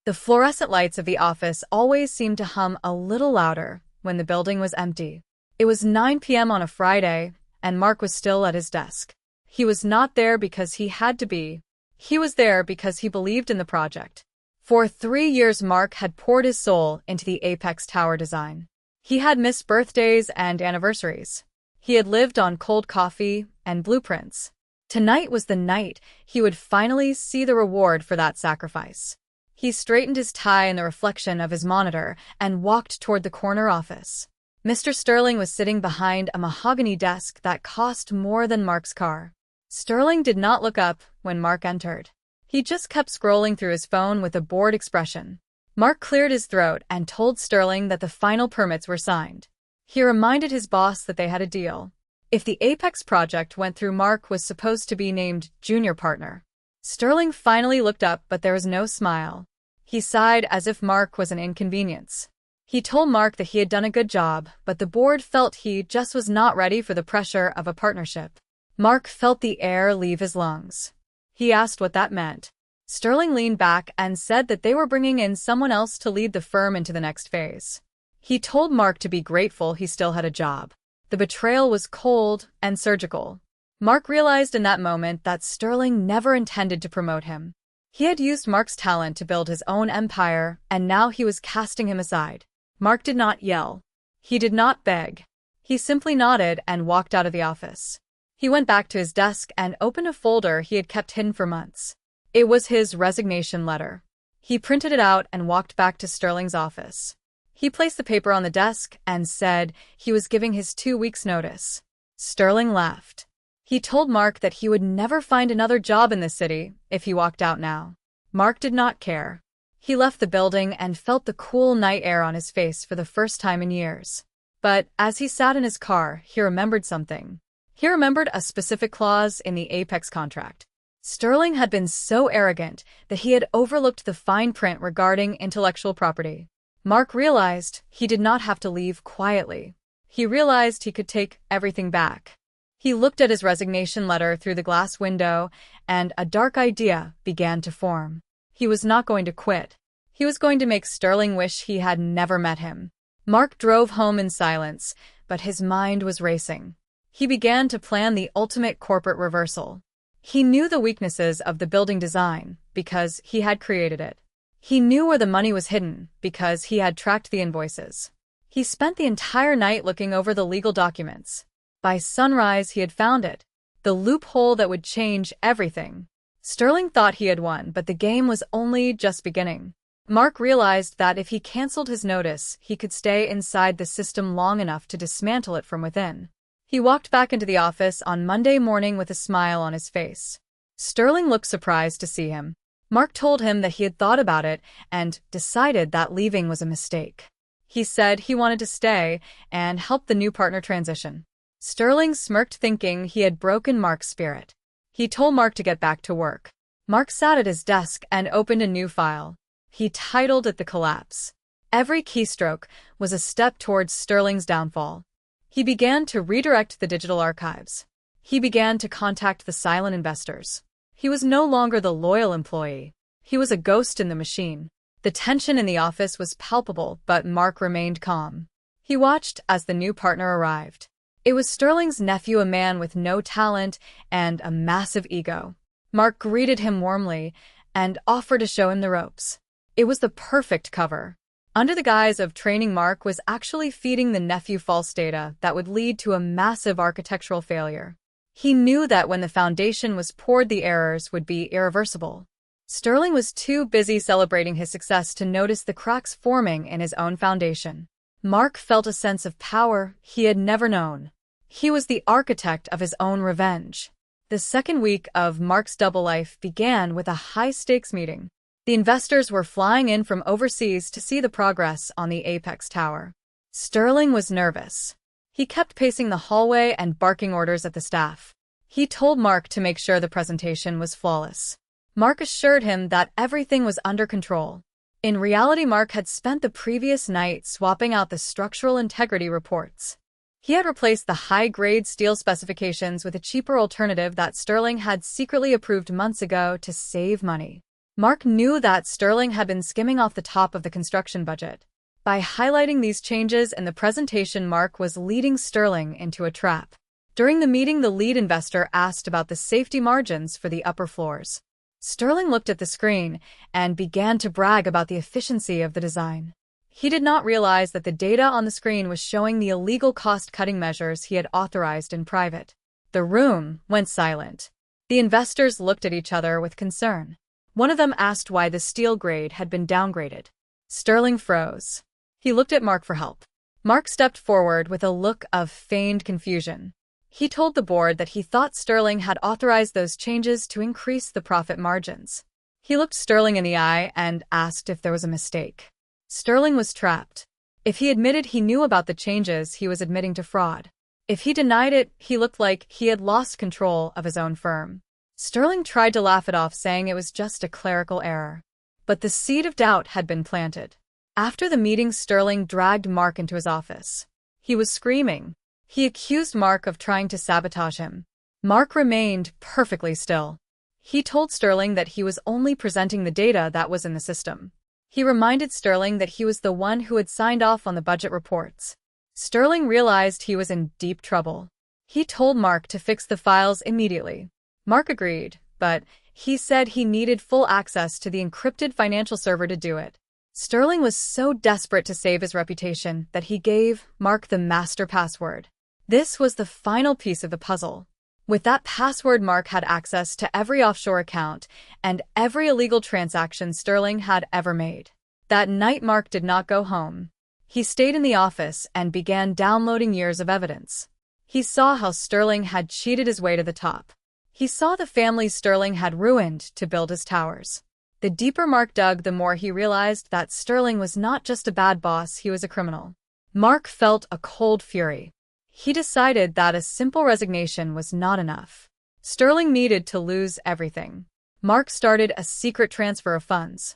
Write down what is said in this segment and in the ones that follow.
The fluorescent lights of the office always seemed to hum a little louder when the building was empty. It was 9 p.m. on a Friday, and Mark was still at his desk. He was not there because he had to be. He was there because he believed in the project. For 3 years, Mark had poured his soul into the Apex Tower design. He had missed birthdays and anniversaries. He had lived on cold coffee and blueprints. Tonight was the night he would finally see the reward for that sacrifice. He straightened his tie in the reflection of his monitor and walked toward the corner office. Mr. Sterling was sitting behind a mahogany desk that cost more than Mark's car. Sterling did not look up when Mark entered. He just kept scrolling through his phone with a bored expression. Mark cleared his throat and told Sterling that the final permits were signed. He reminded his boss that they had a deal. If the Apex project went through, Mark was supposed to be named junior partner. Sterling finally looked up, but there was no smile. He sighed as if Mark was an inconvenience. He told Mark that he had done a good job, but the board felt he just was not ready for the pressure of a partnership. Mark felt the air leave his lungs. He asked what that meant. Sterling leaned back and said that they were bringing in someone else to lead the firm into the next phase. He told Mark to be grateful he still had a job. The betrayal was cold and surgical. Mark realized in that moment that Sterling never intended to promote him. He had used Mark's talent to build his own empire, and now he was casting him aside. Mark did not yell. He did not beg. He simply nodded and walked out of the office. He went back to his desk and opened a folder he had kept hidden for months. It was his resignation letter. He printed it out and walked back to Sterling's office. He placed the paper on the desk and said he was giving his 2 weeks' notice. Sterling laughed. He told Mark that he would never find another job in the city if he walked out now. Mark did not care. He left the building and felt the cool night air on his face for the first time in years. But as he sat in his car, he remembered something. He remembered a specific clause in the Apex contract. Sterling had been so arrogant that he had overlooked the fine print regarding intellectual property. Mark realized he did not have to leave quietly. He realized he could take everything back. He looked at his resignation letter through the glass window, and a dark idea began to form. He was not going to quit. He was going to make Sterling wish he had never met him. Mark drove home in silence, but his mind was racing. He began to plan the ultimate corporate reversal. He knew the weaknesses of the building design because he had created it. He knew where the money was hidden because he had tracked the invoices. He spent the entire night looking over the legal documents. By sunrise, he had found it. The loophole that would change everything. Sterling thought he had won, but the game was only just beginning. Mark realized that if he canceled his notice, he could stay inside the system long enough to dismantle it from within. He walked back into the office on Monday morning with a smile on his face. Sterling looked surprised to see him. Mark told him that he had thought about it and decided that leaving was a mistake. He said he wanted to stay and help the new partner transition. Sterling smirked, thinking he had broken Mark's spirit. He told Mark to get back to work. Mark sat at his desk and opened a new file. He titled it The Collapse. Every keystroke was a step towards Sterling's downfall. He began to redirect the digital archives. He began to contact the silent investors. He was no longer the loyal employee. He was a ghost in the machine. The tension in the office was palpable, but Mark remained calm. He watched as the new partner arrived. It was Sterling's nephew, a man with no talent and a massive ego. Mark greeted him warmly and offered to show him the ropes. It was the perfect cover. Under the guise of training, Mark was actually feeding the nephew false data that would lead to a massive architectural failure. He knew that when the foundation was poured, the errors would be irreversible. Sterling was too busy celebrating his success to notice the cracks forming in his own foundation. Mark felt a sense of power he had never known. He was the architect of his own revenge. The second week of Mark's double life began with a high-stakes meeting. The investors were flying in from overseas to see the progress on the Apex Tower. Sterling was nervous. He kept pacing the hallway and barking orders at the staff. He told Mark to make sure the presentation was flawless. Mark assured him that everything was under control. In reality, Mark had spent the previous night swapping out the structural integrity reports. He had replaced the high-grade steel specifications with a cheaper alternative that Sterling had secretly approved months ago to save money. Mark knew that Sterling had been skimming off the top of the construction budget. By highlighting these changes in the presentation, Mark was leading Sterling into a trap. During the meeting, the lead investor asked about the safety margins for the upper floors. Sterling looked at the screen and began to brag about the efficiency of the design. He did not realize that the data on the screen was showing the illegal cost-cutting measures he had authorized in private. The room went silent. The investors looked at each other with concern. One of them asked why the steel grade had been downgraded. Sterling froze. He looked at Mark for help. Mark stepped forward with a look of feigned confusion. He told the board that he thought Sterling had authorized those changes to increase the profit margins. He looked Sterling in the eye and asked if there was a mistake. Sterling was trapped. If he admitted he knew about the changes, he was admitting to fraud. If he denied it, he looked like he had lost control of his own firm. Sterling tried to laugh it off, saying it was just a clerical error. But the seed of doubt had been planted. After the meeting, Sterling dragged Mark into his office. He was screaming. He accused Mark of trying to sabotage him. Mark remained perfectly still. He told Sterling that he was only presenting the data that was in the system. He reminded Sterling that he was the one who had signed off on the budget reports. Sterling realized he was in deep trouble. He told Mark to fix the files immediately. Mark agreed, but he said he needed full access to the encrypted financial server to do it. Sterling was so desperate to save his reputation that he gave Mark the master password. This was the final piece of the puzzle. With that password, Mark had access to every offshore account and every illegal transaction Sterling had ever made. That night, Mark did not go home. He stayed in the office and began downloading years of evidence. He saw how Sterling had cheated his way to the top. He saw the families Sterling had ruined to build his towers. The deeper Mark dug, the more he realized that Sterling was not just a bad boss, he was a criminal. Mark felt a cold fury. He decided that a simple resignation was not enough. Sterling needed to lose everything. Mark started a secret transfer of funds.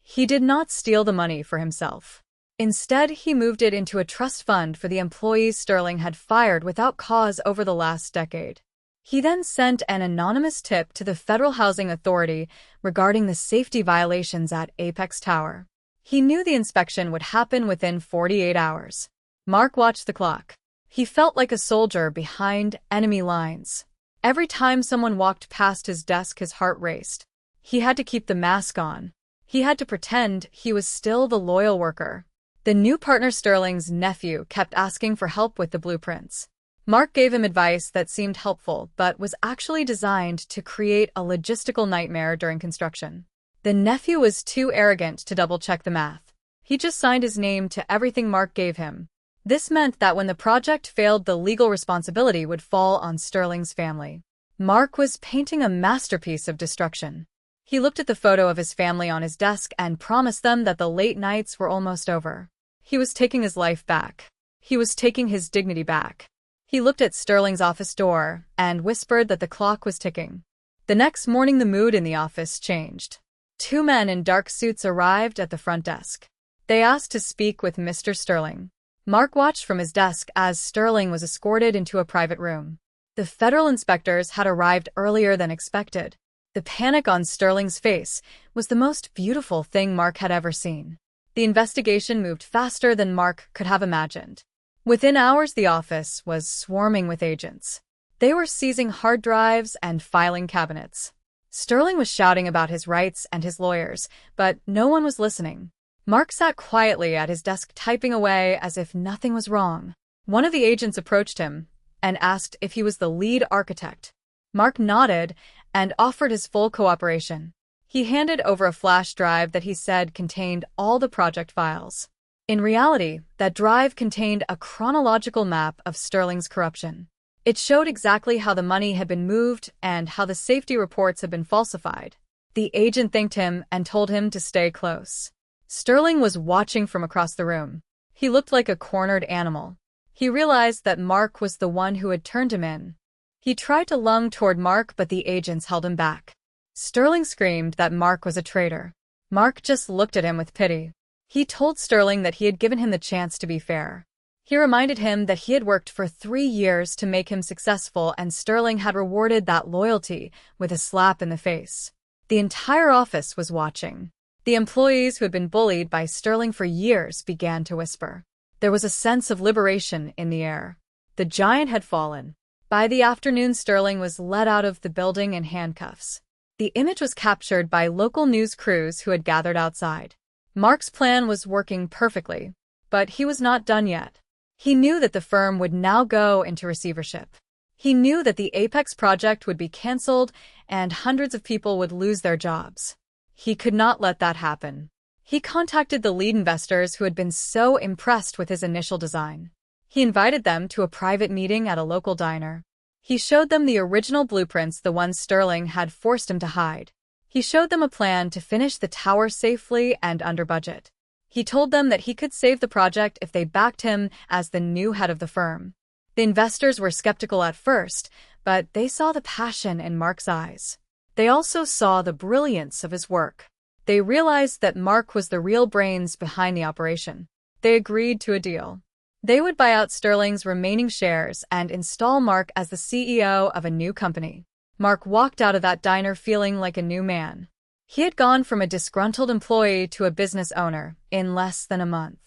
He did not steal the money for himself. Instead, he moved it into a trust fund for the employees Sterling had fired without cause over the last decade. He then sent an anonymous tip to the Federal Housing Authority regarding the safety violations at Apex Tower. He knew the inspection would happen within 48 hours. Mark watched the clock. He felt like a soldier behind enemy lines. Every time someone walked past his desk, his heart raced. He had to keep the mask on. He had to pretend he was still the loyal worker. The new partner, Sterling's nephew, kept asking for help with the blueprints. Mark gave him advice that seemed helpful but was actually designed to create a logistical nightmare during construction. The nephew was too arrogant to double-check the math. He just signed his name to everything Mark gave him. This meant that when the project failed, the legal responsibility would fall on Sterling's family. Mark was painting a masterpiece of destruction. He looked at the photo of his family on his desk and promised them that the late nights were almost over. He was taking his life back. He was taking his dignity back. He looked at Sterling's office door and whispered that the clock was ticking. The next morning, the mood in the office changed. Two men in dark suits arrived at the front desk. They asked to speak with Mr. Sterling. Mark watched from his desk as Sterling was escorted into a private room. The federal inspectors had arrived earlier than expected. The panic on Sterling's face was the most beautiful thing Mark had ever seen. The investigation moved faster than Mark could have imagined. Within hours, the office was swarming with agents. They were seizing hard drives and filing cabinets. Sterling was shouting about his rights and his lawyers, but no one was listening. Mark sat quietly at his desk, typing away as if nothing was wrong. One of the agents approached him and asked if he was the lead architect. Mark nodded and offered his full cooperation. He handed over a flash drive that he said contained all the project files. In reality, that drive contained a chronological map of Sterling's corruption. It showed exactly how the money had been moved and how the safety reports had been falsified. The agent thanked him and told him to stay close. Sterling was watching from across the room. He looked like a cornered animal. He realized that Mark was the one who had turned him in. He tried to lunge toward Mark, but the agents held him back. Sterling screamed that Mark was a traitor. Mark just looked at him with pity. He told Sterling that he had given him the chance to be fair. He reminded him that he had worked for 3 years to make him successful, and Sterling had rewarded that loyalty with a slap in the face. The entire office was watching. The employees who had been bullied by Sterling for years began to whisper. There was a sense of liberation in the air. The giant had fallen. By the afternoon, Sterling was led out of the building in handcuffs. The image was captured by local news crews who had gathered outside. Mark's plan was working perfectly, but he was not done yet. He knew that the firm would now go into receivership. He knew that the Apex project would be canceled and hundreds of people would lose their jobs. He could not let that happen. He contacted the lead investors who had been so impressed with his initial design. He invited them to a private meeting at a local diner. He showed them the original blueprints, the ones Sterling had forced him to hide. He showed them a plan to finish the tower safely and under budget. He told them that he could save the project if they backed him as the new head of the firm. The investors were skeptical at first, but they saw the passion in Mark's eyes. They also saw the brilliance of his work. They realized that Mark was the real brains behind the operation. They agreed to a deal. They would buy out Sterling's remaining shares and install Mark as the CEO of a new company. Mark walked out of that diner feeling like a new man. He had gone from a disgruntled employee to a business owner in less than a month.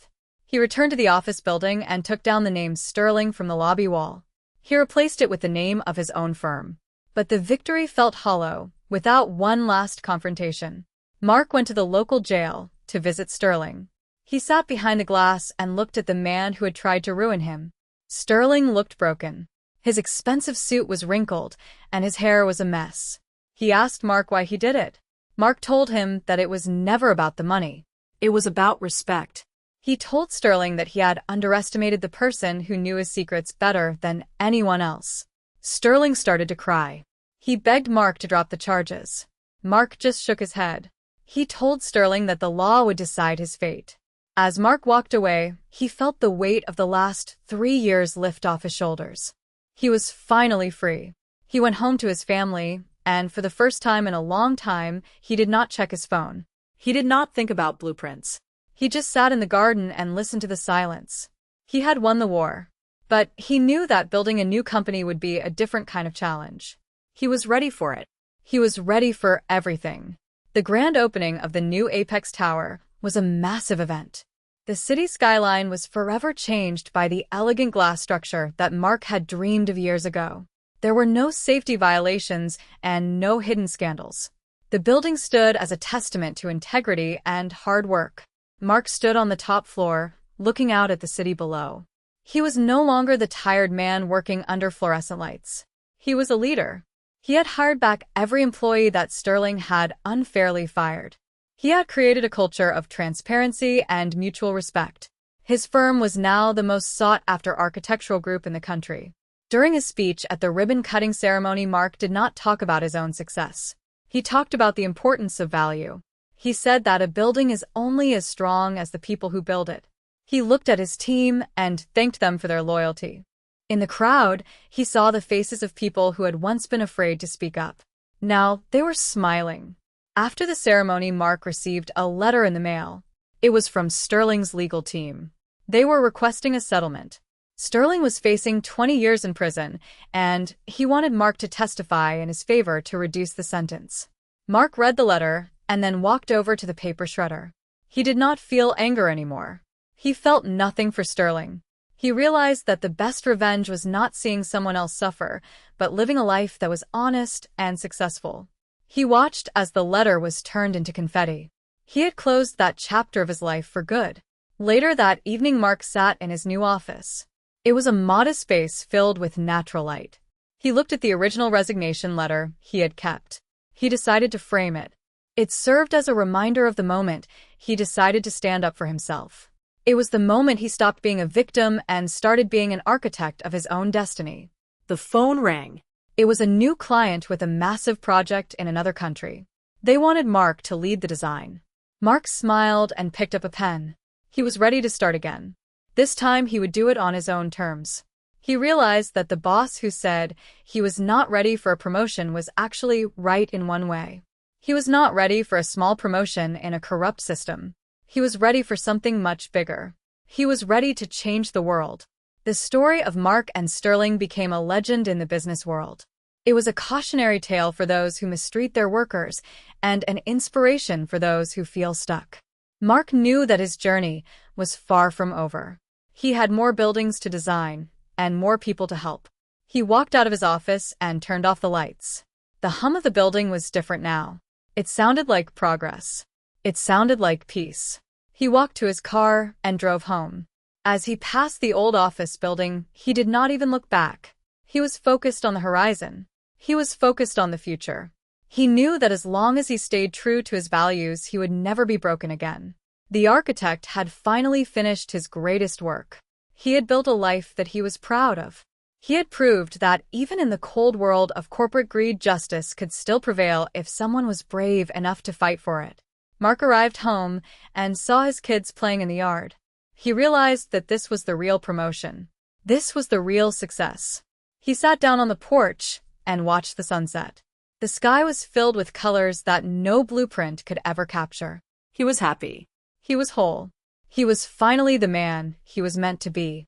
He returned to the office building and took down the name Sterling from the lobby wall. He replaced it with the name of his own firm. But the victory felt hollow, without one last confrontation. Mark went to the local jail to visit Sterling. He sat behind the glass and looked at the man who had tried to ruin him. Sterling looked broken. His expensive suit was wrinkled, and his hair was a mess. He asked Mark why he did it. Mark told him that it was never about the money. It was about respect. He told Sterling that he had underestimated the person who knew his secrets better than anyone else. Sterling started to cry. He begged Mark to drop the charges. Mark just shook his head. He told Sterling that the law would decide his fate. As Mark walked away, he felt the weight of the last 3 years lift off his shoulders. He was finally free. He went home to his family, and for the first time in a long time, he did not check his phone. He did not think about blueprints. He just sat in the garden and listened to the silence. He had won the war. But he knew that building a new company would be a different kind of challenge. He was ready for it. He was ready for everything. The grand opening of the new Apex Tower was a massive event. The city skyline was forever changed by the elegant glass structure that Mark had dreamed of years ago. There were no safety violations and no hidden scandals. The building stood as a testament to integrity and hard work. Mark stood on the top floor, looking out at the city below. He was no longer the tired man working under fluorescent lights. He was a leader. He had hired back every employee that Sterling had unfairly fired. He had created a culture of transparency and mutual respect. His firm was now the most sought-after architectural group in the country. During his speech at the ribbon-cutting ceremony, Mark did not talk about his own success. He talked about the importance of value. He said that a building is only as strong as the people who build it. He looked at his team and thanked them for their loyalty. In the crowd, he saw the faces of people who had once been afraid to speak up. Now, they were smiling. After the ceremony, Mark received a letter in the mail. It was from Sterling's legal team. They were requesting a settlement. Sterling was facing 20 years in prison, and he wanted Mark to testify in his favor to reduce the sentence. Mark read the letter and then walked over to the paper shredder. He did not feel anger anymore. He felt nothing for Sterling. He realized that the best revenge was not seeing someone else suffer, but living a life that was honest and successful. He watched as the letter was turned into confetti. He had closed that chapter of his life for good. Later that evening, Mark sat in his new office. It was a modest space filled with natural light. He looked at the original resignation letter he had kept. He decided to frame it. It served as a reminder of the moment he decided to stand up for himself. It was the moment he stopped being a victim and started being an architect of his own destiny. The phone rang. It was a new client with a massive project in another country. They wanted Mark to lead the design. Mark smiled and picked up a pen. He was ready to start again. This time he would do it on his own terms. He realized that the boss who said he was not ready for a promotion was actually right in one way. He was not ready for a small promotion in a corrupt system. He was ready for something much bigger. He was ready to change the world. The story of Mark and Sterling became a legend in the business world. It was a cautionary tale for those who mistreat their workers and an inspiration for those who feel stuck. Mark knew that his journey was far from over. He had more buildings to design and more people to help. He walked out of his office and turned off the lights. The hum of the building was different now. It sounded like progress. It sounded like peace. He walked to his car and drove home. As he passed the old office building, he did not even look back. He was focused on the horizon. He was focused on the future. He knew that as long as he stayed true to his values, he would never be broken again. The architect had finally finished his greatest work. He had built a life that he was proud of. He had proved that even in the cold world of corporate greed, justice could still prevail if someone was brave enough to fight for it. Mark arrived home and saw his kids playing in the yard. He realized that this was the real promotion. This was the real success. He sat down on the porch and watched the sunset. The sky was filled with colors that no blueprint could ever capture. He was happy. He was whole. He was finally the man he was meant to be.